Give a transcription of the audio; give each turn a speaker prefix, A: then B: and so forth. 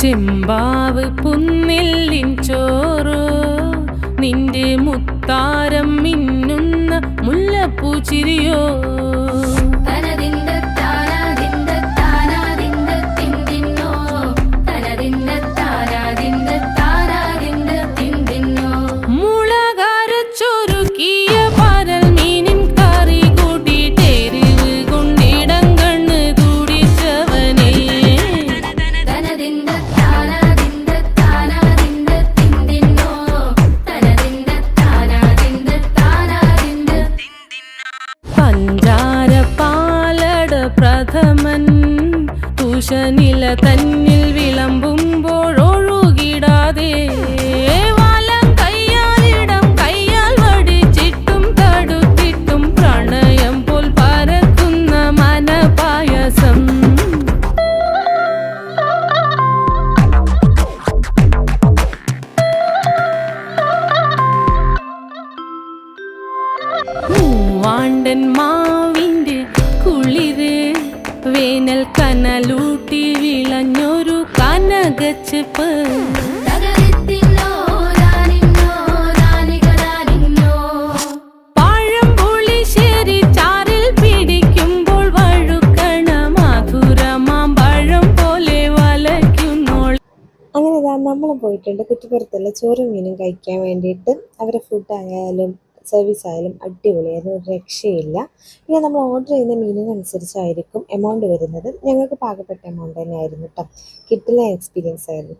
A: ചെമ്പാവ് പുന്നെല്ലിൻ ചോറോ നിന്റെ മുത്താരം മിന്നുന്ന മുല്ലപ്പൂ ചിരിയോ പ്രഥമൻ തുഷനില തന്നിൽ വിളമ്പുമ്പോഴൊഴുകിടാതെ വലം കയ്യാലിടം കയ്യാൽ വടിച്ചിട്ടും തടുത്തിട്ടും പ്രണയം പോൽ പരക്കുന്ന മനപായസം മൂവാണ്ടൻ മാവിൻ്റെ കുളിര് വേനൽ കനലൂട്ടി വിളഞ്ഞൊരു കനകച്ചെപ്പ് പഴംപുളിശ്ശേരി ചാറിൽ പിടിക്കുമ്പോൾ വഴുക്കണ മധുരമാം പഴം പോലെ വലയ്ക്കുന്നോൾ.
B: അങ്ങനെ നമ്മൾ പോയിട്ടുണ്ട് കുറ്റിപ്പുറത്തുള്ള ചോറും മീനും കഴിക്കാൻ വേണ്ടിയിട്ട്. അവരെ ഫുഡായാലും സർവീസ് ആയാലും അടിപൊളിയായിരുന്നു, ഒരു രക്ഷയില്ല. പിന്നെ നമ്മൾ ഓർഡർ ചെയ്യുന്ന മീനിനനുസരിച്ചായിരിക്കും എമൗണ്ട് വരുന്നത്. ഞങ്ങൾക്ക് പാകപ്പെട്ട എമൗണ്ട് തന്നെയായിരുന്നു കേട്ടോ. കിട്ടില്ല എക്സ്പീരിയൻസ് ആയിരുന്നു.